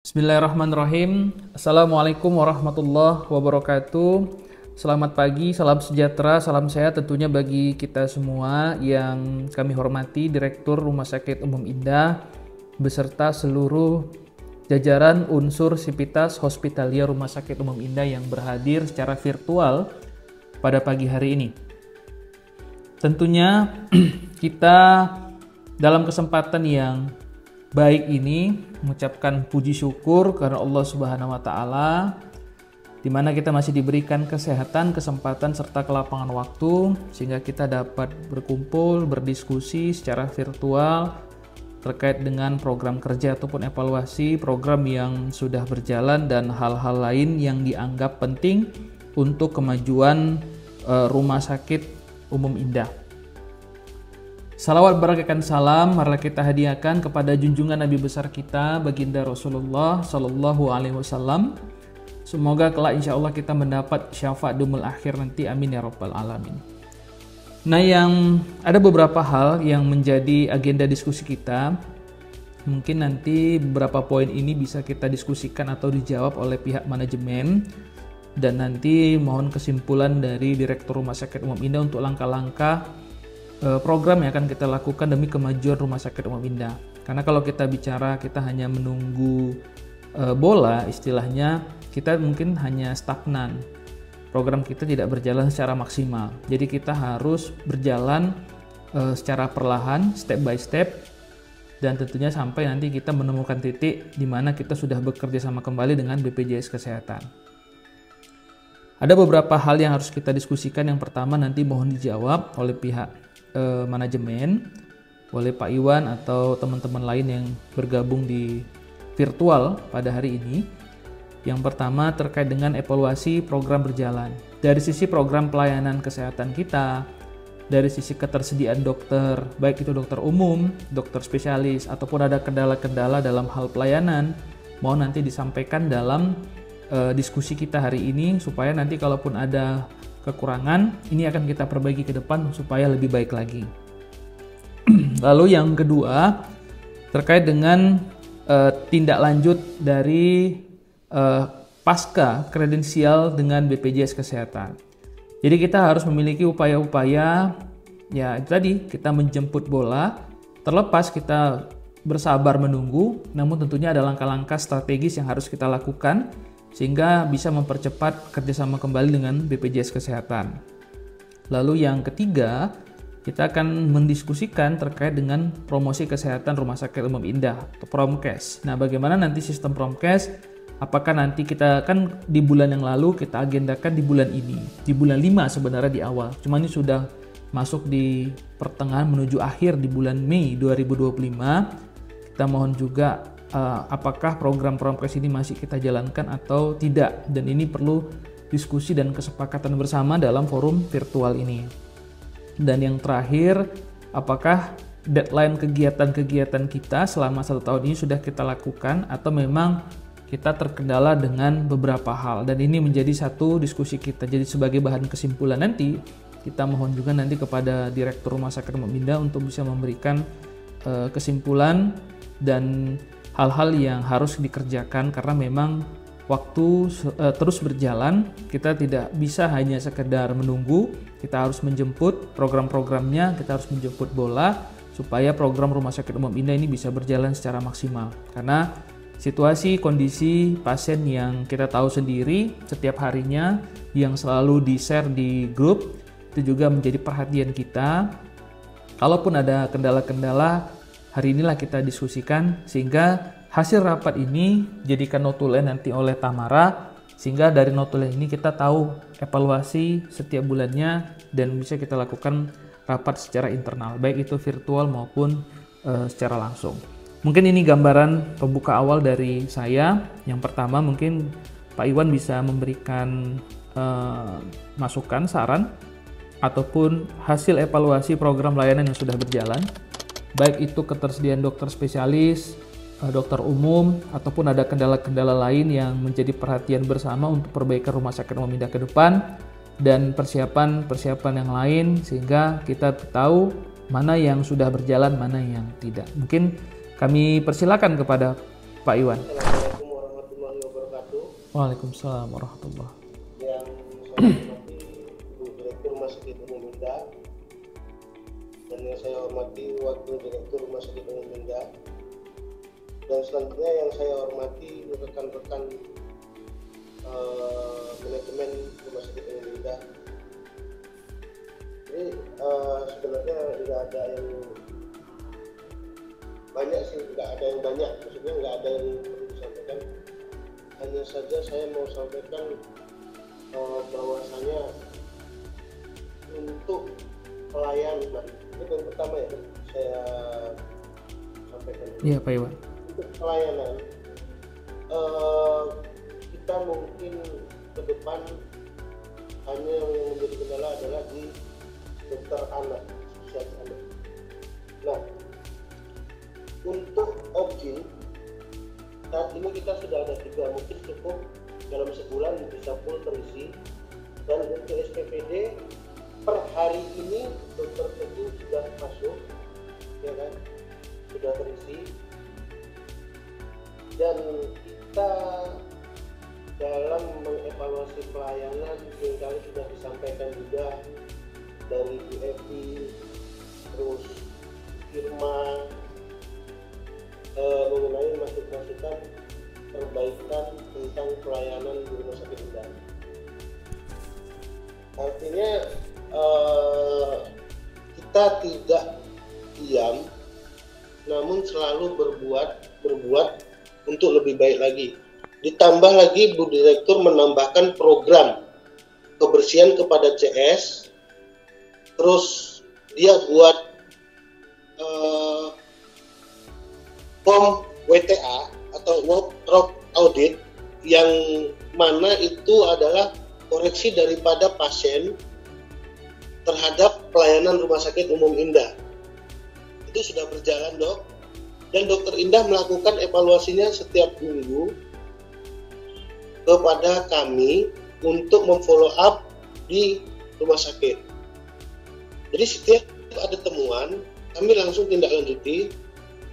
Bismillahirrahmanirrahim. Assalamualaikum warahmatullahi wabarakatuh. Selamat pagi, salam sejahtera, salam sehat tentunya bagi kita semua yang kami hormati Direktur Rumah Sakit Umum Indah beserta seluruh jajaran unsur Sivitas Hospitalia Rumah Sakit Umum Indah yang berhadir secara virtual pada pagi hari ini. Tentunya kita dalam kesempatan yang baik ini mengucapkan puji syukur karena Allah Subhanahu wa taala di mana kita masih diberikan kesehatan, kesempatan serta kelapangan waktu sehingga kita dapat berkumpul, berdiskusi secara virtual terkait dengan program kerja ataupun evaluasi program yang sudah berjalan dan hal-hal lain yang dianggap penting untuk kemajuan Rumah Sakit Umum Indah. Salawat berakahkan salam marilah kita hadiahkan kepada junjungan Nabi besar kita baginda Rasulullah Sallallahu Alaihi Wasallam. Semoga kelak insya Allah kita mendapat syafaat dumul akhir nanti, amin ya rabbal alamin. Nah, yang ada beberapa hal yang menjadi agenda diskusi kita. Mungkin nanti beberapa poin ini bisa kita diskusikan atau dijawab oleh pihak manajemen. Dan nanti mohon kesimpulan dari Direktur Rumah Sakit Umum Indah untuk langkah-langkah program yang akan kita lakukan demi kemajuan Rumah Sakit Umum Indah. Karena kalau kita bicara kita hanya menunggu bola, istilahnya kita mungkin hanya stagnan. Program kita tidak berjalan secara maksimal. Jadi kita harus berjalan secara perlahan, step by step, dan tentunya sampai nanti kita menemukan titik di mana kita sudah bekerja sama kembali dengan BPJS Kesehatan. Ada beberapa hal yang harus kita diskusikan. Yang pertama nanti mohon dijawab oleh pihak manajemen, oleh Pak Iwan atau teman-teman lain yang bergabung di virtual pada hari ini. Yang pertama terkait dengan evaluasi program berjalan. Dari sisi program pelayanan kesehatan kita, dari sisi ketersediaan dokter, baik itu dokter umum, dokter spesialis, ataupun ada kendala-kendala dalam hal pelayanan, mohon nanti disampaikan dalam diskusi kita hari ini supaya nanti kalaupun ada kekurangan ini akan kita perbaiki ke depan supaya lebih baik lagi. Lalu yang kedua terkait dengan tindak lanjut dari pasca kredensial dengan BPJS Kesehatan. Jadi kita harus memiliki upaya-upaya, ya itu tadi kita menjemput bola, terlepas kita bersabar menunggu, namun tentunya ada langkah-langkah strategis yang harus kita lakukan sehingga bisa mempercepat kerjasama kembali dengan BPJS Kesehatan. Lalu yang ketiga, kita akan mendiskusikan terkait dengan promosi kesehatan Rumah Sakit Umum Indah atau Promkes. Nah, bagaimana nanti sistem Promkes? Apakah nanti kita kan di bulan yang lalu kita agendakan di bulan ini, di bulan 5 sebenarnya di awal. Cuma ini sudah masuk di pertengahan menuju akhir di bulan Mei 2025. Kita mohon juga apakah program Promkes ini masih kita jalankan atau tidak, dan ini perlu diskusi dan kesepakatan bersama dalam forum virtual ini. Dan yang terakhir, apakah deadline kegiatan-kegiatan kita selama 1 tahun ini sudah kita lakukan atau memang kita terkendala dengan beberapa hal, dan ini menjadi satu diskusi kita. Jadi sebagai bahan kesimpulan nanti kita mohon juga nanti kepada Direktur Rumah Sakit Umum Indah untuk bisa memberikan kesimpulan dan hal-hal yang harus dikerjakan karena memang waktu terus berjalan. Kita tidak bisa hanya sekedar menunggu, kita harus menjemput program-programnya, kita harus menjemput bola supaya program Rumah Sakit Umum Indah ini bisa berjalan secara maksimal. Karena situasi kondisi pasien yang kita tahu sendiri setiap harinya yang selalu di-share di grup itu juga menjadi perhatian kita. Kalaupun ada kendala-kendala, hari inilah kita diskusikan sehingga hasil rapat ini jadikan notulen nanti oleh Tamara, sehingga dari notulen ini kita tahu evaluasi setiap bulannya dan bisa kita lakukan rapat secara internal, baik itu virtual maupun secara langsung. Mungkin ini gambaran pembuka awal dari saya. Yang pertama mungkin Pak Iwan bisa memberikan masukan, saran, ataupun hasil evaluasi program layanan yang sudah berjalan, baik itu ketersediaan dokter spesialis, dokter umum, ataupun ada kendala-kendala lain yang menjadi perhatian bersama untuk perbaikan Rumah Sakit Umum Indah ke depan, dan persiapan-persiapan yang lain sehingga kita tahu mana yang sudah berjalan, mana yang tidak. Mungkin kami persilakan kepada Pak Iwan. Assalamualaikum Waalaikumsalam warahmatullah. Yang saya hormati Bu Direktur Rumah Sakit Umum Indah, dan yang saya hormati Wakil Direktur Rumah Sakit Umum Indah, dan selanjutnya yang saya hormati rekan-rekan manajemen Rumah Sakit Umum Indah. Jadi sebenarnya nggak ada yang banyak sih, maksudnya nggak ada yang perlu disampaikan. Hanya saja saya mau sampaikan bahwasanya untuk pelayanan, itu yang pertama ya saya sampaikan. Iya Pak Iwan. Untuk pelayanan kita mungkin ke depan hanya yang menjadi kendala adalah di dokter anak, spesialis anak. Nah, untuk objin saat ini kita sudah ada 3, mungkin cukup dalam sebulan bisa full terisi. Dan untuk SPPD per hari ini dokter itu sudah masuk, ya kan, sudah terisi. Dan kita dalam mengevaluasi pelayanan seringkali sudah disampaikan juga dari Bu Evi, terus Irma, mengenai masukan perbaikan tentang pelayanan di Rumah Sakit Indah. Artinya kita tidak diam, namun selalu berbuat untuk lebih baik lagi. Ditambah lagi Bu Direktur menambahkan program kebersihan kepada CS, terus dia buat form WTA atau wardrobe audit, yang mana itu adalah koreksi daripada pasien terhadap pelayanan Rumah Sakit Umum Indah. Itu sudah berjalan, Dok, dan Dokter Indah melakukan evaluasinya setiap minggu kepada kami untuk memfollow up di rumah sakit. Jadi setiap ada temuan, kami langsung tindak lanjuti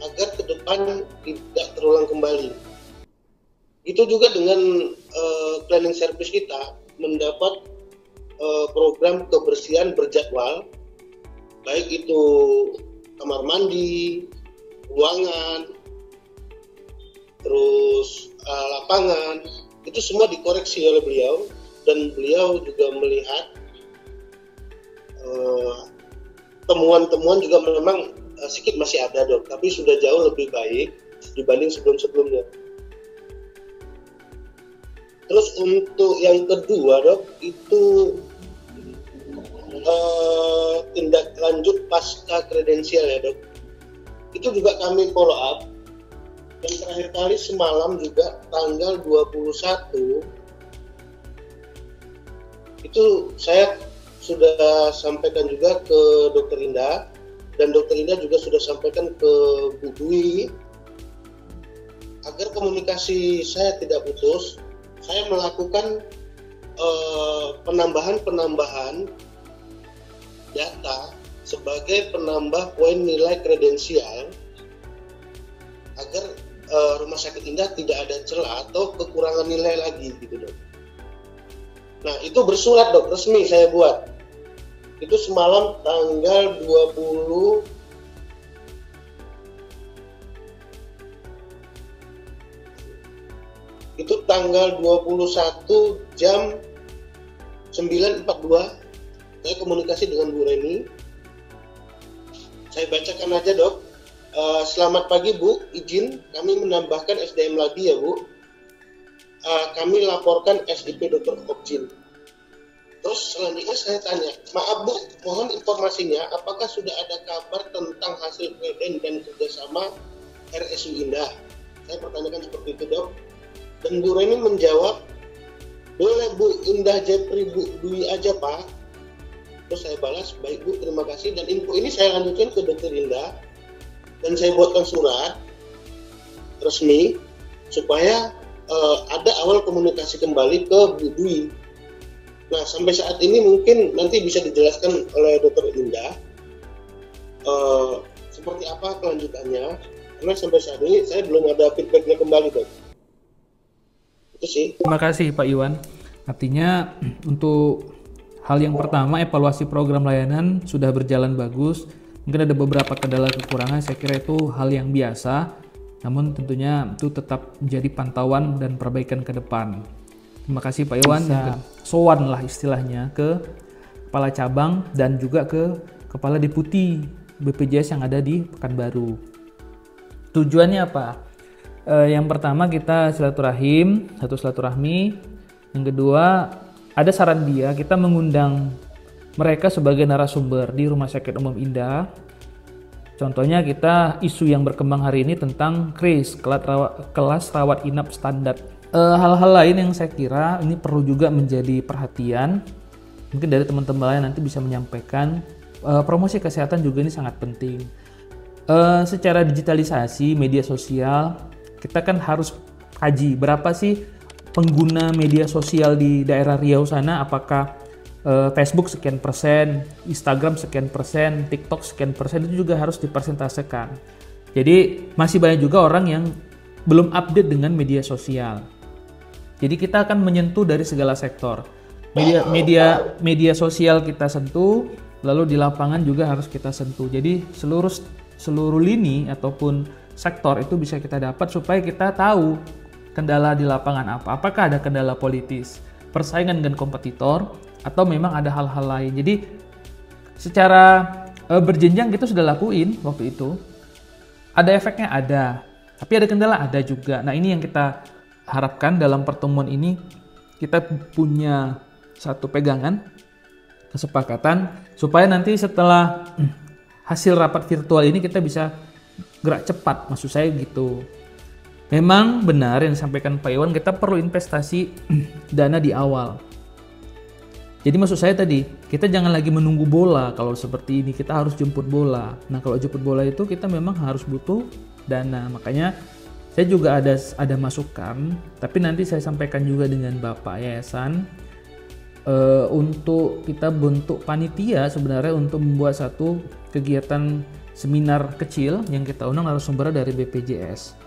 agar ke depan tidak terulang kembali. Itu juga dengan cleaning service kita mendapat program kebersihan berjadwal, baik itu kamar mandi, ruangan, terus lapangan, itu semua dikoreksi oleh beliau, dan beliau juga melihat temuan-temuan juga memang sedikit masih ada, Dok, tapi sudah jauh lebih baik dibanding sebelum-sebelumnya. Terus untuk yang kedua, Dok, itu tindak lanjut pasca kredensial ya, Dok. Itu juga kami follow up. Dan terakhir kali semalam juga tanggal 21 itu saya sudah sampaikan juga ke Dokter Indah, dan Dokter Indah juga sudah sampaikan ke Bu Dwi agar komunikasi saya tidak putus. Saya melakukan penambahan data sebagai penambah poin nilai kredensial agar Rumah Sakit Indah tidak ada celah atau kekurangan nilai lagi, gitu, Dok. Nah, itu bersurat, Dok, resmi saya buat. Itu semalam tanggal 20 itu tanggal 21 jam 9.42 saya komunikasi dengan Bu Reni. Saya bacakan aja, Dok. Selamat pagi, Bu, izin kami menambahkan SDM lagi ya, Bu. Kami laporkan SIP Dr. Objin. Terus selanjutnya saya tanya, maaf Bu, mohon informasinya apakah sudah ada kabar tentang hasil kreden dan kerjasama RSU Indah? Saya pertanyakan seperti itu, Dok. Dan Bu Reni menjawab, boleh Bu, Indah Jepri Bu Dwi aja, Pak. Terus saya balas, baik Bu, terima kasih. Dan info ini saya lanjutkan ke Dokter Indah, dan saya buatkan surat resmi supaya ada awal komunikasi kembali ke Bu Dwi. Nah, sampai saat ini mungkin nanti bisa dijelaskan oleh Dokter Indah seperti apa kelanjutannya, karena sampai saat ini saya belum ada feedbacknya kembali, Dok. Itu sih. Terima kasih Pak Iwan. Artinya untuk hal yang pertama, evaluasi program layanan sudah berjalan bagus. Mungkin ada beberapa kendala kekurangan, saya kira itu hal yang biasa. Namun tentunya itu tetap menjadi pantauan dan perbaikan ke depan. Terima kasih Pak Iwan. Sowan lah istilahnya ke kepala cabang dan juga ke kepala deputi BPJS yang ada di Pekanbaru. Tujuannya apa? Yang pertama kita silaturahmi. Yang kedua ada saran dia, kita mengundang mereka sebagai narasumber di Rumah Sakit Umum Indah. Contohnya kita isu yang berkembang hari ini tentang KRIS, kelas rawat inap standar. Hal-hal lain yang saya kira ini perlu juga menjadi perhatian. Mungkin dari teman-teman lain nanti bisa menyampaikan, promosi kesehatan juga ini sangat penting. Secara digitalisasi media sosial, kita kan harus kaji berapa sih pengguna media sosial di daerah Riau sana, apakah Facebook sekian persen, Instagram sekian persen, TikTok sekian persen, itu juga harus dipersentasekan. Jadi masih banyak juga orang yang belum update dengan media sosial. Jadi kita akan menyentuh dari segala sektor. Media sosial kita sentuh, lalu di lapangan juga harus kita sentuh. Jadi seluruh lini ataupun sektor itu bisa kita dapat supaya kita tahu kendala di lapangan apa. Apakah ada kendala politis, persaingan dengan kompetitor, atau memang ada hal-hal lain. Jadi secara berjenjang kita sudah lakuin waktu itu. Ada efeknya ada, tapi ada kendala ada juga. Nah ini yang kita harapkan dalam pertemuan ini kita punya satu pegangan, kesepakatan, supaya nanti setelah hasil rapat virtual ini kita bisa gerak cepat, maksud saya gitu. Memang benar yang disampaikan Pak Iwan, kita perlu investasi dana di awal. Jadi maksud saya tadi, kita jangan lagi menunggu bola. Kalau seperti ini kita harus jemput bola. Nah kalau jemput bola itu kita memang harus butuh dana. Makanya saya juga ada masukan, tapi nanti saya sampaikan juga dengan Bapak Yayasan untuk kita bentuk panitia sebenarnya untuk membuat satu kegiatan seminar kecil yang kita undang narasumber dari BPJS.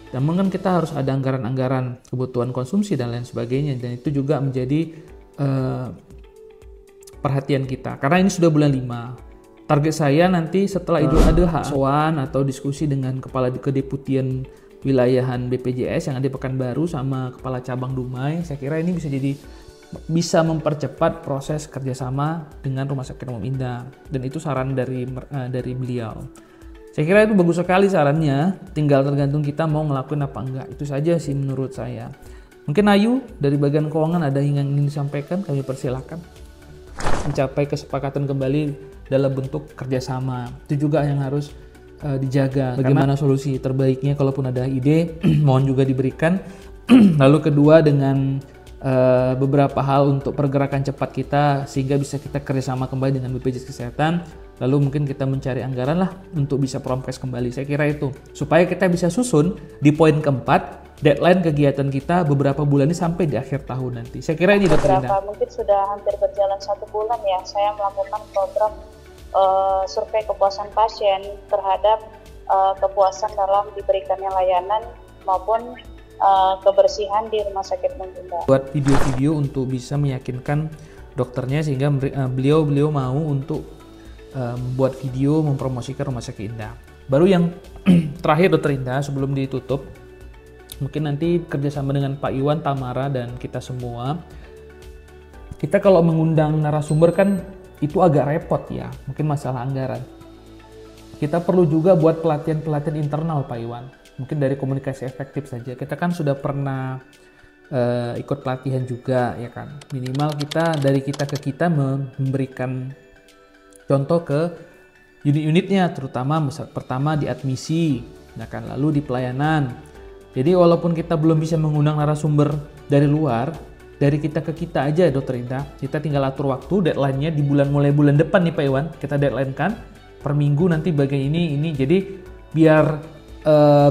Dan mungkin kita harus ada anggaran-anggaran kebutuhan konsumsi dan lain sebagainya, dan itu juga menjadi perhatian kita karena ini sudah bulan 5. Target saya nanti setelah Idul Adha sowan atau diskusi dengan kepala kedeputian wilayahan BPJS yang ada di Pekanbaru sama kepala cabang Dumai. Saya kira ini bisa mempercepat proses kerjasama dengan Rumah Sakit Umum Indah, dan itu saran dari beliau. Saya kira itu bagus sekali sarannya, tinggal tergantung kita mau ngelakuin apa enggak. Itu saja sih menurut saya. Mungkin Ayu dari bagian keuangan ada yang ingin disampaikan, kami persilakan. Mencapai kesepakatan kembali dalam bentuk kerjasama, itu juga yang harus dijaga. Bagaimana solusi terbaiknya, kalaupun ada ide mohon juga diberikan. Lalu kedua, dengan beberapa hal untuk pergerakan cepat kita sehingga bisa kita kerjasama kembali dengan BPJS Kesehatan. Lalu mungkin kita mencari anggaran lah untuk bisa promkes kembali. Saya kira itu supaya kita bisa susun di poin keempat, deadline kegiatan kita beberapa bulan ini sampai di akhir tahun nanti. Saya kira ini Dokter Indah. Mungkin sudah hampir berjalan 1 bulan ya, saya melakukan program survei kepuasan pasien terhadap kepuasan dalam diberikannya layanan maupun kebersihan di Rumah Sakit Umum Indah. Buat video-video untuk bisa meyakinkan dokternya sehingga beliau mau untuk membuat video mempromosikan Rumah Sakit Indah. Baru yang terakhir Dokter Indah sebelum ditutup, mungkin nanti kerjasama dengan Pak Iwan, Tamara, dan kita semua. Kita kalau mengundang narasumber kan itu agak repot ya, mungkin masalah anggaran. Kita perlu juga buat pelatihan internal Pak Iwan. Mungkin dari komunikasi efektif saja. Kita kan sudah pernah ikut pelatihan juga ya kan. Minimal kita dari kita ke kita memberikan contoh ke unit-unitnya, terutama pertama di admisi, ya kan, lalu di pelayanan. Jadi walaupun kita belum bisa mengundang narasumber dari luar, dari kita ke kita aja Dokter Indah, kita tinggal atur waktu, deadline-nya di mulai bulan depan nih Pak Iwan, kita deadline kan per minggu nanti bagian ini, jadi biar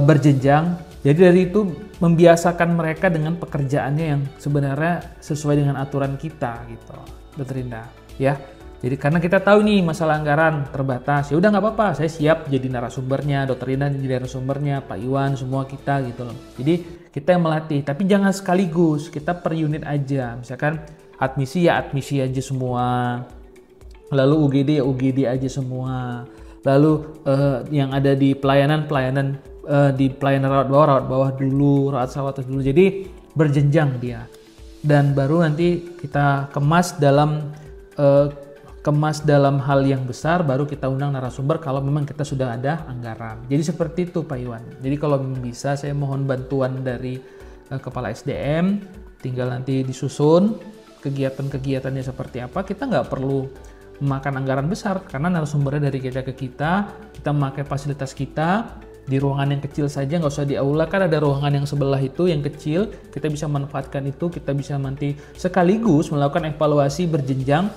berjenjang. Jadi dari itu membiasakan mereka dengan pekerjaannya yang sebenarnya sesuai dengan aturan kita gitu, Dokter Indah. Ya, Jadi karena kita tahu nih masalah anggaran terbatas, ya udah nggak apa-apa, saya siap jadi narasumbernya, Dokter Indah jadi narasumbernya, Pak Iwan, semua kita gitu loh. Jadi kita yang melatih, tapi jangan sekaligus, kita per unit aja. Misalkan admisi ya admisi aja semua, lalu UGD ya UGD aja semua, lalu yang ada di pelayanan di pelayanan rawat bawah dulu, rawat atas dulu. Jadi berjenjang dia, dan baru nanti kita kemas dalam hal yang besar, baru kita undang narasumber kalau memang kita sudah ada anggaran. Jadi seperti itu Pak Iwan. Jadi kalau bisa saya mohon bantuan dari Kepala SDM, tinggal nanti disusun kegiatan-kegiatannya seperti apa. Kita nggak perlu memakan anggaran besar karena narasumbernya dari kita ke kita memakai fasilitas kita di ruangan yang kecil saja, nggak usah di aula, kan ada ruangan yang sebelah itu yang kecil, kita bisa manfaatkan itu, kita bisa nanti sekaligus melakukan evaluasi berjenjang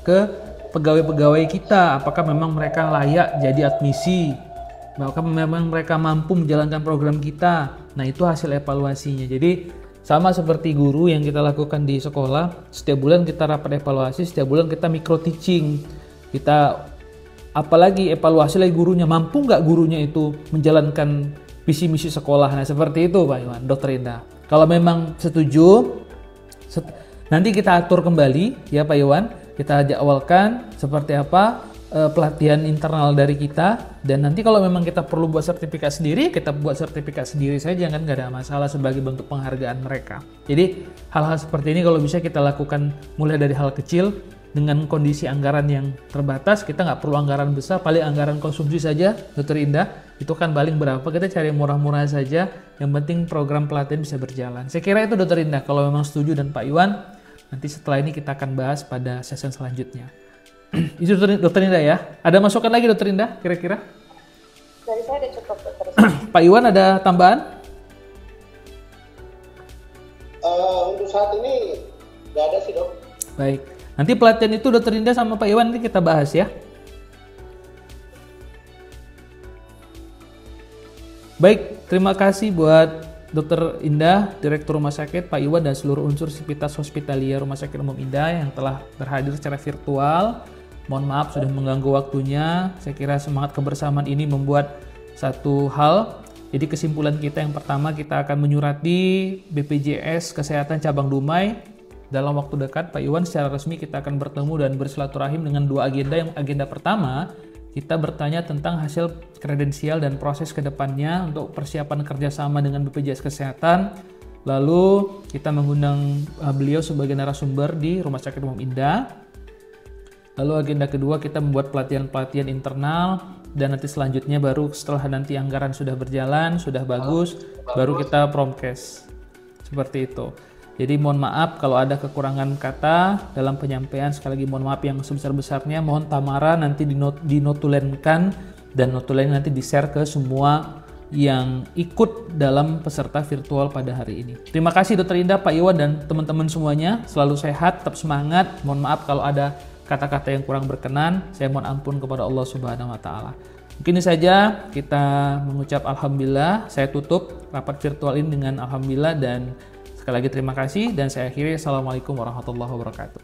ke pegawai-pegawai kita, apakah memang mereka layak jadi admisi, apakah memang mereka mampu menjalankan program kita. Nah itu hasil evaluasinya. Jadi sama seperti guru yang kita lakukan di sekolah, setiap bulan kita rapat evaluasi, setiap bulan kita micro teaching, kita apalagi evaluasi lagi gurunya, mampu nggak gurunya itu menjalankan visi misi sekolah. Nah seperti itu Pak Iwan, Dokter Indah. Kalau memang setuju, nanti kita atur kembali ya Pak Iwan. Kita jadwalkan seperti apa pelatihan internal dari kita, dan nanti kalau memang kita perlu buat sertifikat sendiri, kita buat sertifikat sendiri saja, kan nggak ada masalah, sebagai bentuk penghargaan mereka. Jadi hal-hal seperti ini kalau bisa kita lakukan mulai dari hal kecil dengan kondisi anggaran yang terbatas. Kita nggak perlu anggaran besar, paling anggaran konsumsi saja Dokter Indah, itu kan paling berapa, kita cari murah-murah saja, yang penting program pelatihan bisa berjalan. Saya kira itu Dokter Indah, kalau memang setuju dan Pak Iwan. Nanti setelah ini kita akan bahas pada sesi selanjutnya. Itu Dokter Indah ya. Ada masukan lagi Dokter Indah kira-kira? Dari saya udah cukup Dokter. Pak Iwan ada tambahan? Untuk saat ini nggak ada sih Dok. Baik. Nanti pelatihan itu Dokter Indah sama Pak Iwan nanti kita bahas ya. Baik, terima kasih buat Dokter Indah, Direktur Rumah Sakit, Pak Iwan, dan seluruh unsur Sivitas Hospitalia Rumah Sakit Umum Indah yang telah berhadir secara virtual. Mohon maaf sudah mengganggu waktunya. Saya kira semangat kebersamaan ini membuat satu hal. Jadi kesimpulan kita yang pertama, kita akan menyurati BPJS Kesehatan Cabang Dumai. Dalam waktu dekat Pak Iwan secara resmi kita akan bertemu dan bersilaturahim dengan dua agenda. Yang agenda pertama, kita bertanya tentang hasil kredensial dan proses kedepannya untuk persiapan kerjasama dengan BPJS Kesehatan. Lalu kita mengundang beliau sebagai narasumber di Rumah Sakit Umum Indah. Lalu agenda kedua kita membuat pelatihan-pelatihan internal, dan nanti selanjutnya baru setelah nanti anggaran sudah berjalan, sudah bagus, baru kita promkes. Seperti itu. Jadi mohon maaf kalau ada kekurangan kata dalam penyampaian. Sekali lagi mohon maaf yang sebesar-besarnya. Mohon tamara nanti dinotulenkan, dan notulen nanti di-share ke semua yang ikut dalam peserta virtual pada hari ini. Terima kasih Dokter Indah, Pak Iwan, dan teman-teman semuanya. Selalu sehat, tetap semangat. Mohon maaf kalau ada kata-kata yang kurang berkenan. Saya mohon ampun kepada Allah Subhanahu wa Ta'ala. Mungkin ini saja kita mengucap alhamdulillah. Saya tutup rapat virtual ini dengan alhamdulillah, dan sekali lagi terima kasih, dan saya akhiri. Assalamualaikum warahmatullahi wabarakatuh.